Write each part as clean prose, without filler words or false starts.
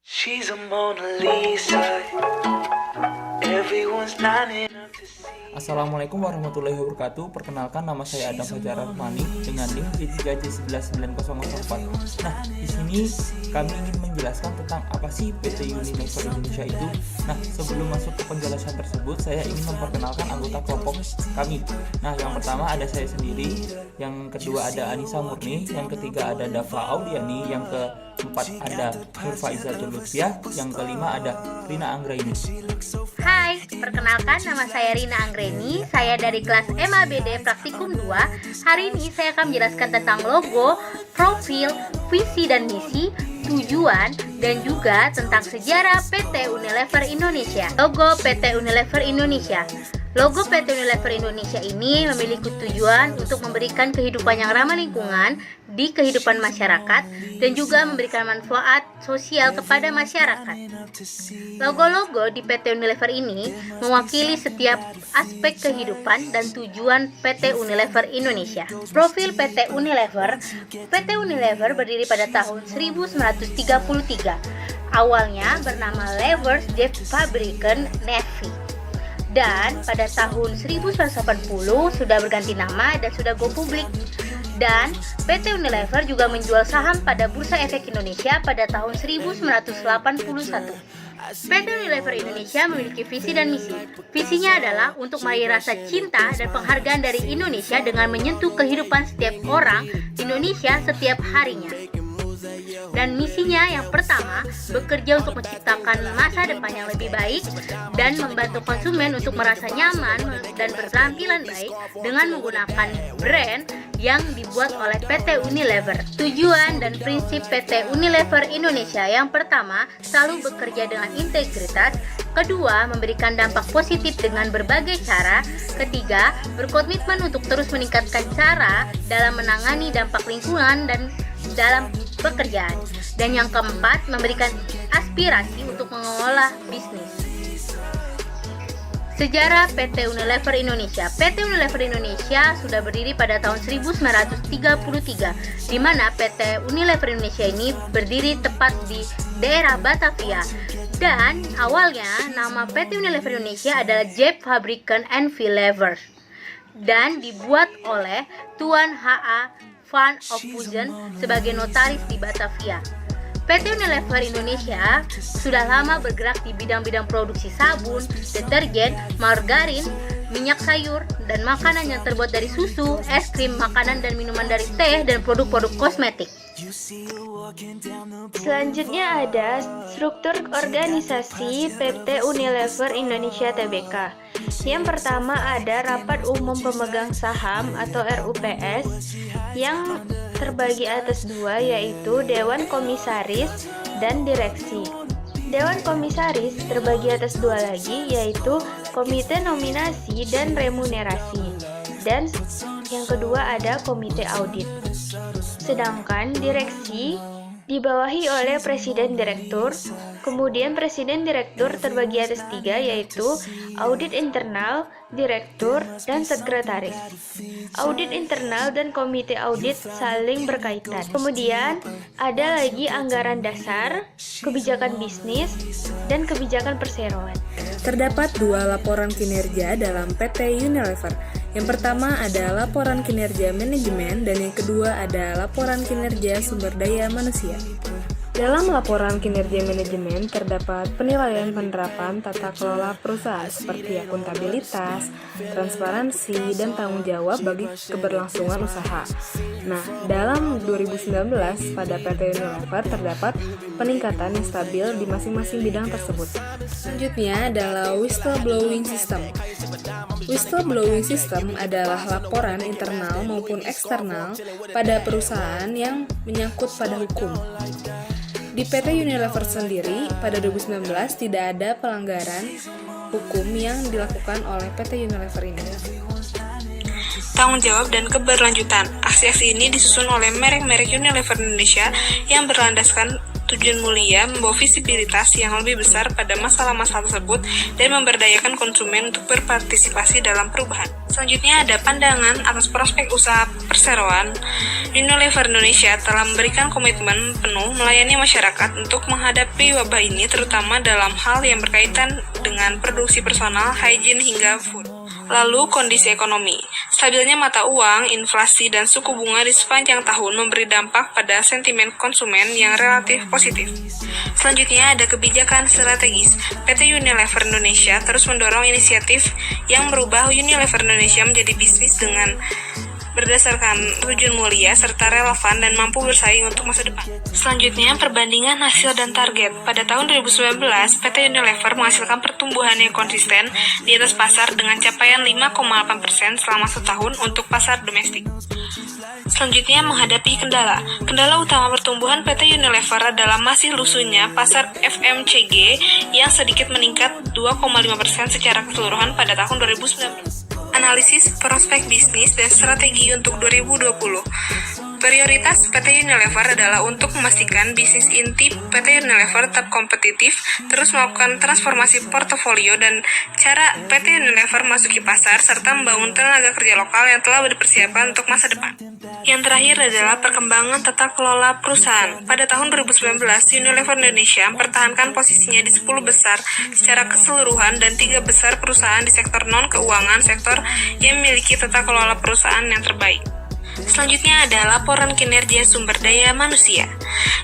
She's a Mona Lisa. Everyone's lining up to see. Assalamualaikum warahmatullahi wabarakatuh. Perkenalkan, nama saya Adam Fajar Rahmani dengan NIM J3J11904. Nah, di sini kami ingin menjelaskan tentang apa sih PT Unilever Indonesia itu. Nah, sebelum masuk ke penjelasan tersebut, saya ingin memperkenalkan anggota kelompok kami. Nah, yang pertama ada saya sendiri, yang kedua ada Anissa Murni, yang ketiga ada Dava Audiani, yang keempat ada Nurfa Izzatul Lutfiah, yang kelima ada Rina Anggraini. Hai, perkenalkan nama saya Rina Anggraini. Saya dari kelas MABD Praktikum 2. Hari ini saya akan menjelaskan tentang logo, profil, visi dan misi, tujuan, dan juga tentang sejarah PT Unilever Indonesia. Logo PT Unilever Indonesia. Logo PT Unilever Indonesia ini memiliki tujuan untuk memberikan kehidupan yang ramah lingkungan di kehidupan masyarakat dan juga memberikan manfaat sosial kepada masyarakat. Logo-logo di PT Unilever ini mewakili setiap aspek kehidupan dan tujuan PT Unilever Indonesia. Profil PT Unilever. PT Unilever berdiri pada tahun 1933. Awalnya bernama Levers Jet Fabriken Navy. Dan pada tahun 1980 sudah berganti nama dan sudah go publik. Dan PT Unilever juga menjual saham pada Bursa Efek Indonesia pada tahun 1981. PT Unilever Indonesia memiliki visi dan misi. Visinya adalah untuk meraih rasa cinta dan penghargaan dari Indonesia dengan menyentuh kehidupan setiap orang di Indonesia setiap harinya. Dan misinya yang pertama, bekerja untuk menciptakan masa depan yang lebih baik dan membantu konsumen untuk merasa nyaman dan berpenampilan baik dengan menggunakan brand yang dibuat oleh PT Unilever. Tujuan dan prinsip PT Unilever Indonesia yang pertama, selalu bekerja dengan integritas. Kedua, memberikan dampak positif dengan berbagai cara. Ketiga, berkomitmen untuk terus meningkatkan cara dalam menangani dampak lingkungan dan dalam pekerjaan. Dan yang keempat, memberikan aspirasi untuk mengelola bisnis. Sejarah PT Unilever Indonesia. PT Unilever Indonesia sudah berdiri pada tahun 1933, di mana PT Unilever Indonesia ini berdiri tepat di daerah Batavia. Dan awalnya nama PT Unilever Indonesia adalah Jet Fabriken Lever dan dibuat oleh Tuan H.A. Van Ophuizen sebagai notaris di Batavia. PT Unilever Indonesia sudah lama bergerak di bidang-bidang produksi sabun, deterjen, margarin, minyak sayur, dan makanan yang terbuat dari susu, es krim, makanan dan minuman dari teh, dan produk-produk kosmetik. Selanjutnya ada struktur organisasi PT Unilever Indonesia Tbk. Yang pertama ada Rapat Umum Pemegang Saham atau RUPS yang terbagi atas dua, yaitu Dewan Komisaris dan Direksi. Dewan Komisaris terbagi atas dua lagi, yaitu Komite Nominasi dan Remunerasi, dan yang kedua ada Komite Audit. Sedangkan Direksi dibawahi oleh Presiden Direktur. Kemudian Presiden Direktur terbagi atas tiga, yaitu Audit Internal, Direktur, dan Sekretaris. Audit internal dan komite audit saling berkaitan. Kemudian ada lagi anggaran dasar, kebijakan bisnis, dan kebijakan perseroan. Terdapat dua laporan kinerja dalam PT Unilever. Yang pertama ada laporan kinerja manajemen dan yang kedua ada laporan kinerja sumber daya manusia. Dalam laporan kinerja manajemen terdapat penilaian penerapan tata kelola perusahaan seperti akuntabilitas, transparansi, dan tanggung jawab bagi keberlangsungan usaha. Nah, dalam 2019 pada PT Unilever terdapat peningkatan yang stabil di masing-masing bidang tersebut. Selanjutnya adalah whistleblowing system. Whistleblowing system adalah laporan internal maupun eksternal pada perusahaan yang menyangkut pada hukum. Di PT Unilever sendiri, pada 2019 tidak ada pelanggaran hukum yang dilakukan oleh PT Unilever ini. Tanggung jawab dan keberlanjutan. Aksi-aksi ini disusun oleh merek-merek Unilever Indonesia yang berlandaskan tujuan mulia membawa visibilitas yang lebih besar pada masalah-masalah tersebut dan memberdayakan konsumen untuk berpartisipasi dalam perubahan. Selanjutnya ada pandangan atas prospek usaha perseroan. Unilever Indonesia telah memberikan komitmen penuh melayani masyarakat untuk menghadapi wabah ini, terutama dalam hal yang berkaitan dengan produksi personal, hygiene, hingga food. Lalu kondisi ekonomi. Stabilnya mata uang, inflasi, dan suku bunga di sepanjang tahun memberi dampak pada sentimen konsumen yang relatif positif. Selanjutnya ada kebijakan strategis. PT Unilever Indonesia terus mendorong inisiatif yang merubah Unilever Indonesia menjadi bisnis dengan berdasarkan tujuan mulia serta relevan dan mampu bersaing untuk masa depan. Selanjutnya, perbandingan hasil dan target. Pada tahun 2019, PT Unilever menghasilkan pertumbuhan yang konsisten di atas pasar dengan capaian 5,8% selama setahun untuk pasar domestik. Selanjutnya, menghadapi kendala. Kendala utama pertumbuhan PT Unilever adalah masih lusuhnya pasar FMCG yang sedikit meningkat 2,5% secara keseluruhan pada tahun 2019. Analisis prospek bisnis dan strategi untuk 2020. Prioritas PT Unilever adalah untuk memastikan bisnis inti PT Unilever tetap kompetitif, terus melakukan transformasi portofolio dan cara PT Unilever masuki pasar, serta membangun tenaga kerja lokal yang telah dipersiapkan untuk masa depan. Yang terakhir adalah perkembangan tata kelola perusahaan. Pada tahun 2019, Unilever Indonesia mempertahankan posisinya di 10 besar secara keseluruhan dan 3 besar perusahaan di sektor non-keuangan, sektor yang memiliki tata kelola perusahaan yang terbaik. Selanjutnya ada laporan kinerja sumber daya manusia.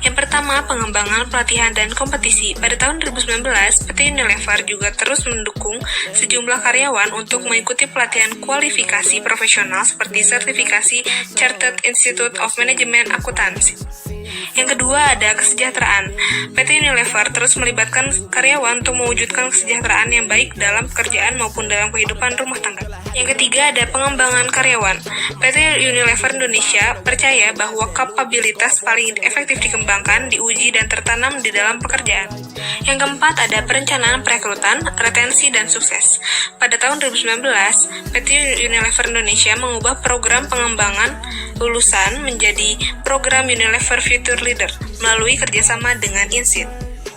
Yang pertama, pengembangan pelatihan dan kompetisi. Pada tahun 2019, PT Unilever juga terus mendukung sejumlah karyawan untuk mengikuti pelatihan kualifikasi profesional seperti sertifikasi Chartered Institute of Management Accountancy. Yang kedua ada kesejahteraan. PT Unilever terus melibatkan karyawan untuk mewujudkan kesejahteraan yang baik dalam pekerjaan maupun dalam kehidupan rumah tangga. Yang ketiga ada pengembangan karyawan. PT Unilever Indonesia percaya bahwa kapabilitas paling efektif dikembangkan, diuji, dan tertanam di dalam pekerjaan. Yang keempat ada perencanaan perekrutan, retensi, dan sukses. Pada tahun 2019, PT Unilever Indonesia mengubah program pengembangan lulusan menjadi program Unilever Future Leader melalui kerjasama dengan Insit.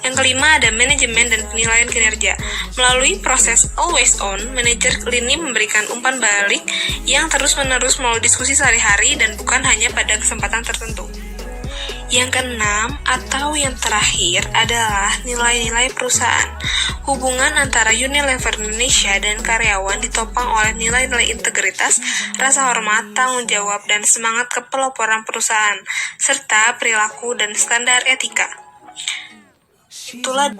Yang kelima ada manajemen dan penilaian kinerja. Melalui proses always on, manajer lini memberikan umpan balik yang terus-menerus melalui diskusi sehari-hari dan bukan hanya pada kesempatan tertentu. Yang keenam atau yang terakhir adalah nilai-nilai perusahaan. Hubungan antara Unilever Indonesia dan karyawan ditopang oleh nilai-nilai integritas, rasa hormat, tanggung jawab, dan semangat kepeloporan perusahaan, serta perilaku dan standar etika. Itulah.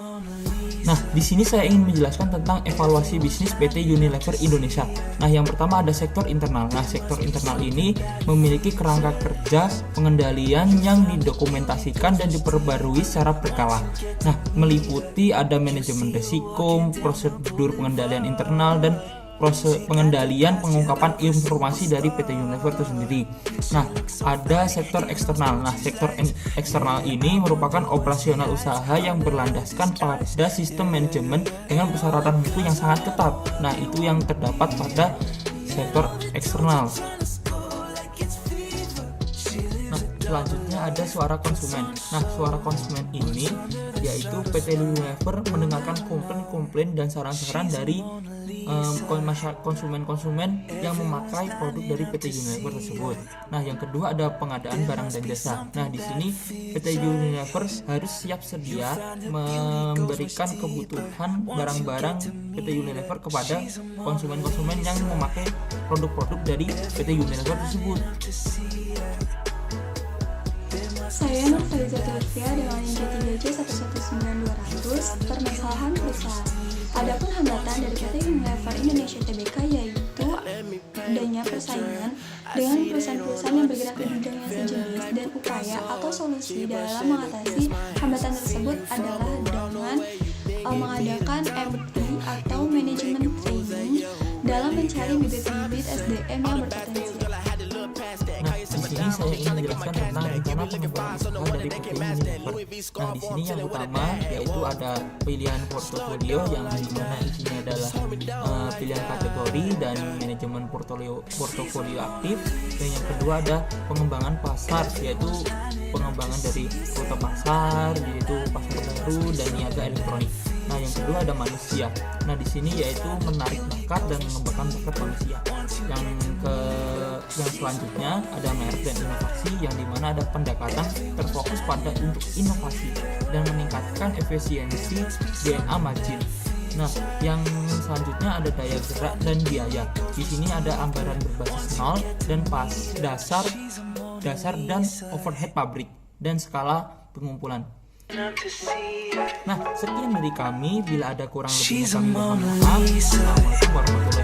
Nah, di sini saya ingin menjelaskan tentang evaluasi bisnis PT Unilever Indonesia. Nah, yang pertama ada sektor internal. Nah, sektor internal ini memiliki kerangka kerja pengendalian yang didokumentasikan dan diperbarui secara berkala. Nah, meliputi ada manajemen risiko, prosedur pengendalian internal, dan proses pengendalian pengungkapan informasi dari PT Unilever itu sendiri. Nah, ada sektor eksternal. Nah, sektor eksternal ini merupakan operasional usaha yang berlandaskan pada sistem manajemen dengan persyaratan mutu yang sangat ketat. Nah, itu yang terdapat pada sektor eksternal. Nah, selanjutnya ada suara konsumen. Nah, suara konsumen ini yaitu PT Unilever mendengarkan komplain-komplain dan saran-saran dari konsumen-konsumen yang memakai produk dari PT Unilever tersebut. Nah, yang kedua ada pengadaan barang dan jasa. Nah, di sini PT Unilever harus siap sedia memberikan kebutuhan barang-barang PT Unilever kepada konsumen-konsumen yang memakai produk-produk dari PT Unilever tersebut. Saya Nur Falizati Lutfia dengan NJ 3J119200 permasalahan perusahaan. Adapun hambatan dari PT Unilever Indonesia Tbk yaitu adanya persaingan dengan perusahaan-perusahaan yang bergerak di bidang yang sejenis, dan upaya atau solusi dalam mengatasi hambatan tersebut adalah dengan mengadakan MT atau manajemen training dalam mencari bibit-bibit SDM yang berpotensi. Nah, di sini saya ingin menjelaskan tentang rencana pengembangan usaha dari PT Unilever. Nah, di sini yang utama yaitu ada pilihan portofolio yang dimana isinya adalah pilihan kategori dan manajemen portofolio aktif. Dan yang kedua ada pengembangan pasar, yaitu pengembangan dari rute pasar, yaitu pasar baru dan niaga elektronik. Nah, yang kedua ada manusia. Nah, di sini yaitu menarik bakat dan mengembangkan bakat manusia. Yang selanjutnya ada merek dan inovasi, yang dimana ada pendekatan terfokus pada untuk inovasi dan meningkatkan efisiensi DNA margin. Nah, yang selanjutnya ada daya gerak dan biaya. Di sini ada anggaran berbasis nol dan pas dasar dan overhead pabrik dan skala pengumpulan. Nah, sekian dari kami. Bila ada kurang lebihnya kami mohon maaf. Assalamualaikum warahmatullahi wabarakatuh.